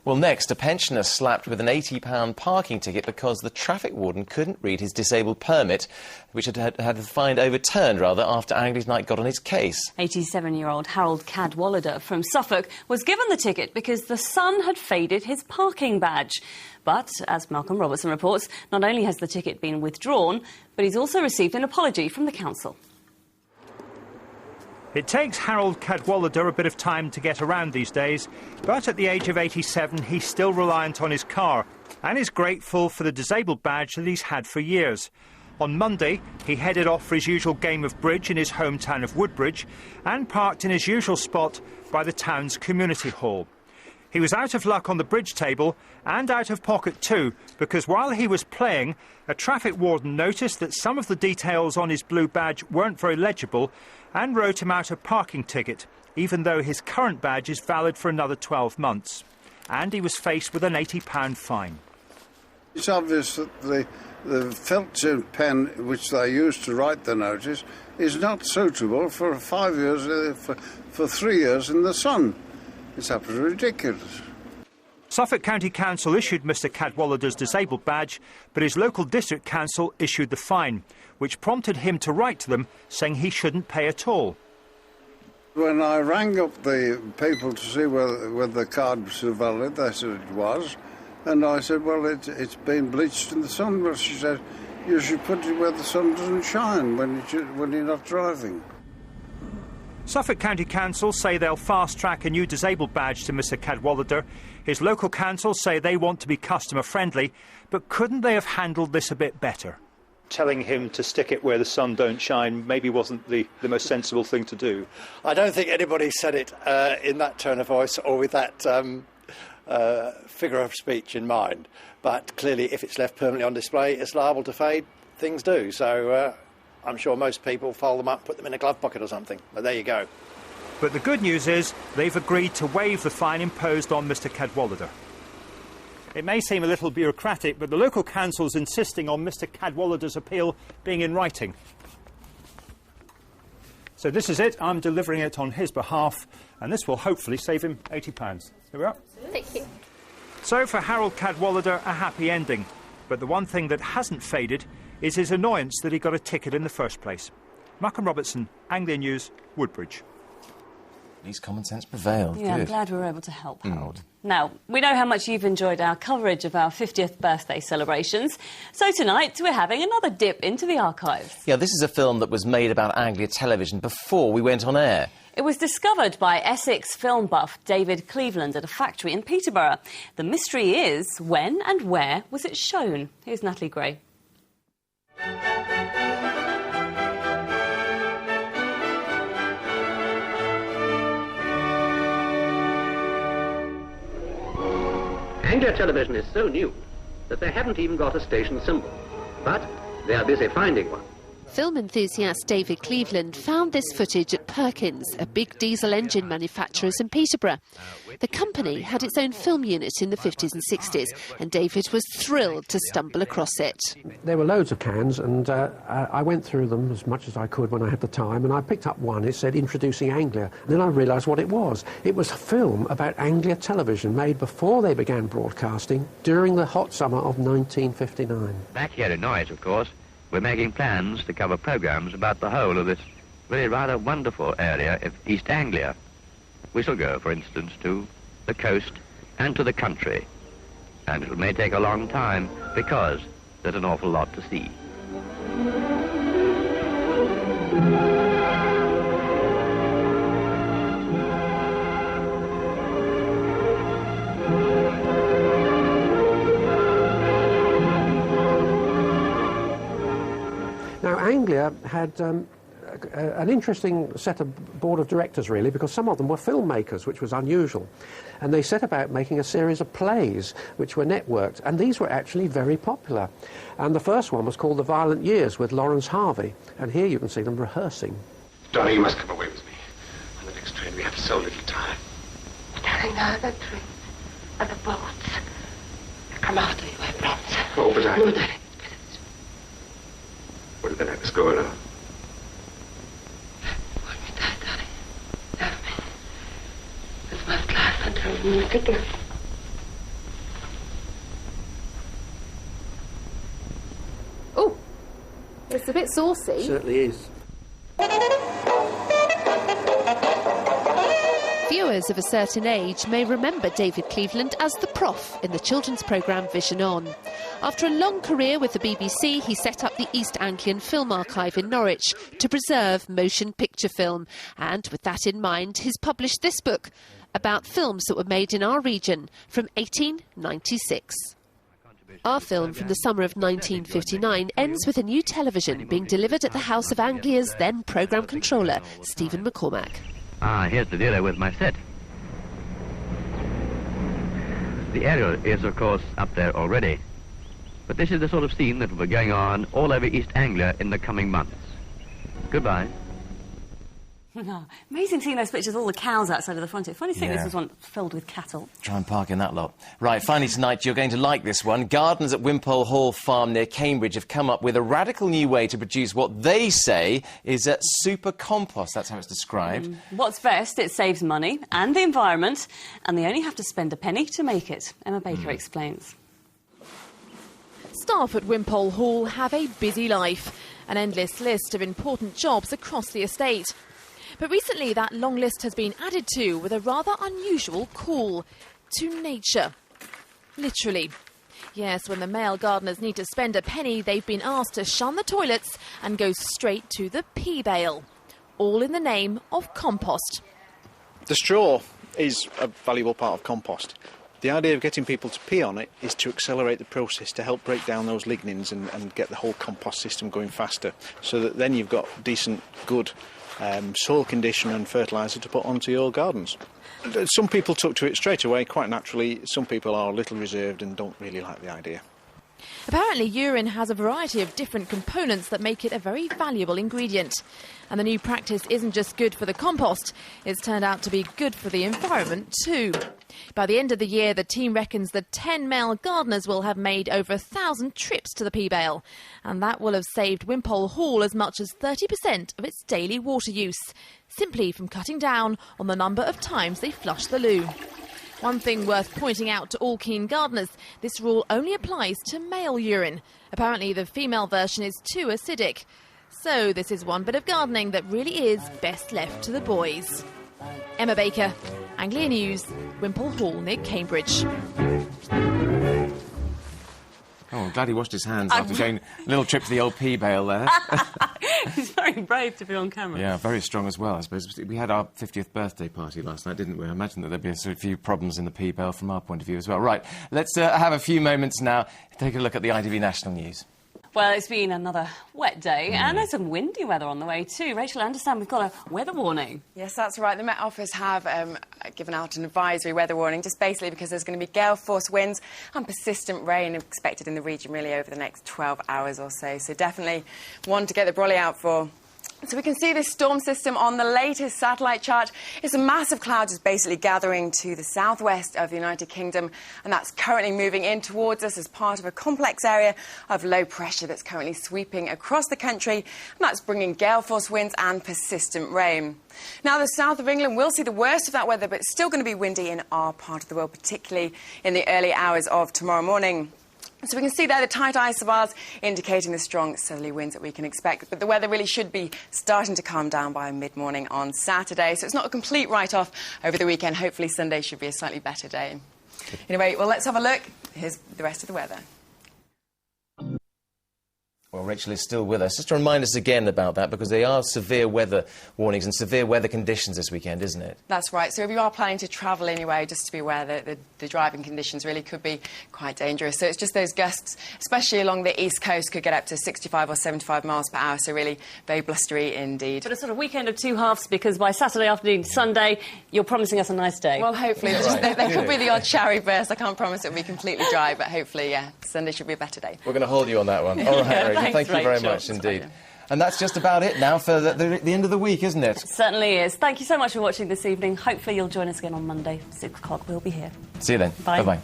Well, next, a pensioner slapped with an £80 parking ticket because the traffic warden couldn't read his disabled permit, which had the fine overturned, after Anglia's Night got on his case. 87-year-old Harold Cadwallader from Suffolk was given the ticket because the sun had faded his parking badge. But, as Malcolm Robertson reports, not only has the ticket been withdrawn, but he's also received an apology from the council. It takes Harold Cadwallader a bit of time to get around these days, but at the age of 87 he's still reliant on his car and is grateful for the disabled badge that he's had for years. On Monday, he headed off for his usual game of bridge in his hometown of Woodbridge and parked in his usual spot by the town's community hall. He was out of luck on the bridge table and out of pocket too, because while he was playing, a traffic warden noticed that some of the details on his blue badge weren't very legible and wrote him out a parking ticket, even though his current badge is valid for another 12 months. And he was faced with an £80 fine. It's obvious that the felt-tip pen which they use to write the notice is not suitable for 5 years, for 3 years in the sun. It's absolutely ridiculous. Suffolk County Council issued Mr Cadwallader's disabled badge, but his local district council issued the fine, which prompted him to write to them saying he shouldn't pay at all. When I rang up the people to see whether the card was still valid, they said it was, and I said, well, it's been bleached in the sun. Well, she said, you should put it where the sun doesn't shine when you're not driving. Suffolk County Council say they'll fast-track a new disabled badge to Mr Cadwallader. His local councils say they want to be customer-friendly, but couldn't they have handled this a bit better? Telling him to stick it where the sun don't shine maybe wasn't the most sensible thing to do. I don't think anybody said it in that tone of voice or with that figure of speech in mind. But clearly, if it's left permanently on display, it's liable to fade. Things do. So I'm sure most people fold them up, put them in a glove pocket or something. But there you go. But the good news is they've agreed to waive the fine imposed on Mr Cadwallader. It may seem a little bureaucratic, but the local council's insisting on Mr Cadwallader's appeal being in writing. So this is it. I'm delivering it on his behalf, and this will hopefully save him £80. Here we are. Thank you. So for Harold Cadwallader, a happy ending. But the one thing that hasn't faded is his annoyance that he got a ticket in the first place. Malcolm Robertson, Anglia News, Woodbridge. At least common sense prevailed. Yeah, Good. I'm glad we were able to help, Harold. Now, we know how much you've enjoyed our coverage of our 50th birthday celebrations. So tonight, we're having another dip into the archives. Yeah, this is a film that was made about Anglia Television before we went on air. It was discovered by Essex film buff David Cleveland at a factory in Peterborough. The mystery is, when and where was it shown? Here's Natalie Gray. Anglia Television is so new that they haven't even got a station symbol, but they are busy finding one. Film enthusiast David Cleveland found this footage at Perkins, a big diesel engine manufacturer in Peterborough. The company had its own film unit in the 50s and 60s, and David was thrilled to stumble across it. There were loads of cans, and I went through them as much as I could when I had the time, and I picked up one. It said, Introducing Anglia. And then I realised what it was. It was a film about Anglia Television, made before they began broadcasting, during the hot summer of 1959. Back here in Norwich, of course, we're making plans to cover programmes about the whole of this really rather wonderful area of East Anglia. We shall go, for instance, to the coast and to the country. And it may take a long time because there's an awful lot to see. Now, Anglia had an interesting set of board of directors, really, because some of them were filmmakers, which was unusual. And they set about making a series of plays, which were networked, and these were actually very popular. And the first one was called The Violent Years, with Lawrence Harvey. And here you can see them rehearsing. Darling, you must come away with me. On the next train, we have so little time. Darling, the other trains and the boats. Come after you, I promise. Oh, but I... No, darling. Well, then I must go alone. Hold me tight, darling. Love me. This must last until we meet again. It's a bit saucy. It certainly is. Viewers of a certain age may remember David Cleveland as the Prof in the children's programme Vision On. After a long career with the BBC, he set up the East Anglian Film Archive in Norwich to preserve motion picture film. And with that in mind, he's published this book about films that were made in our region from 1896. Our film from the summer of 1959 ends with a new television being delivered at the house of Anglia's then programme controller, Stephen McCormack. Ah, here's the dealer with my set. The aerial is, of course, up there already. But this is the sort of scene that will be going on all over East Anglia in the coming months. Goodbye. Amazing seeing those pictures of all the cows outside of the front. Funny thing, this was one filled with cattle. Try and park in that lot. Right, finally tonight, you're going to like this one. Gardeners at Wimpole Hall Farm near Cambridge have come up with a radical new way to produce what they say is a super compost. That's how it's described. What's best, it saves money and the environment, and they only have to spend a penny to make it. Emma Baker explains. Staff at Wimpole Hall have a busy life, an endless list of important jobs across the estate. But recently that long list has been added to with a rather unusual call to nature. Literally. Yes, when the male gardeners need to spend a penny, they've been asked to shun the toilets and go straight to the pea bale. All in the name of compost. The straw is a valuable part of compost. The idea of getting people to pee on it is to accelerate the process, to help break down those lignins and get the whole compost system going faster, so that then you've got decent, good soil condition and fertiliser to put onto your gardens. Some people took to it straight away, quite naturally. Some people are a little reserved and don't really like the idea. Apparently urine has a variety of different components that make it a very valuable ingredient. And the new practice isn't just good for the compost, it's turned out to be good for the environment too. By the end of the year, the team reckons that 10 male gardeners will have made over 1,000 trips to the pea bale. And that will have saved Wimpole Hall as much as 30% of its daily water use, simply from cutting down on the number of times they flush the loo. One thing worth pointing out to all keen gardeners, this rule only applies to male urine. Apparently the female version is too acidic. So this is one bit of gardening that really is best left to the boys. Emma Baker, Anglia News, Wimpole Hall near Cambridge. Oh, I'm glad he washed his hands after going a little trip to the old pea bale there. He's very brave to be on camera. Yeah, very strong as well, I suppose. We had our 50th birthday party last night, didn't we? I imagine that there'd be a few problems in the pea bale from our point of view as well. Right, let's have a few moments now to take a look at the ITV National News. Well, it's been another wet day, and there's some windy weather on the way too. Rachel, I understand we've got a weather warning. Yes, that's right. The Met Office have given out an advisory weather warning, just basically because there's going to be gale-force winds and persistent rain expected in the region really over the next 12 hours or so. So definitely one to get the brolly out for. So we can see this storm system on the latest satellite chart. It's a massive cloud just basically gathering to the southwest of the United Kingdom, and that's currently moving in towards us as part of a complex area of low pressure that's currently sweeping across the country, and that's bringing gale-force winds and persistent rain. Now, the south of England will see the worst of that weather, but it's still going to be windy in our part of the world, particularly in the early hours of tomorrow morning. So we can see there the tight isobars indicating the strong southerly winds that we can expect. But the weather really should be starting to calm down by mid-morning on Saturday. So it's not a complete write-off over the weekend. Hopefully Sunday should be a slightly better day. Anyway, well, let's have a look. Here's the rest of the weather. Well, Rachel is still with us. Just to remind us again about that, because they are severe weather warnings and severe weather conditions this weekend, isn't it? That's right. So if you are planning to travel anyway, just to be aware that the driving conditions really could be quite dangerous. So it's just those gusts, especially along the east coast, could get up to 65 or 75 miles per hour. So really very blustery indeed. But a sort of weekend of two halves, because by Saturday afternoon, Sunday, you're promising us a nice day. Well, hopefully. There could be the odd showery burst. I can't promise it'll be completely dry, but hopefully, yeah, Sunday should be a better day. We're going to hold you on that one. All right, Rachel. Thank you very much indeed. And that's just about it now for the end of the week, isn't it? It certainly is. Thank you so much for watching this evening. Hopefully you'll join us again on Monday, 6 o'clock. We'll be here. See you then. Bye. Bye-bye.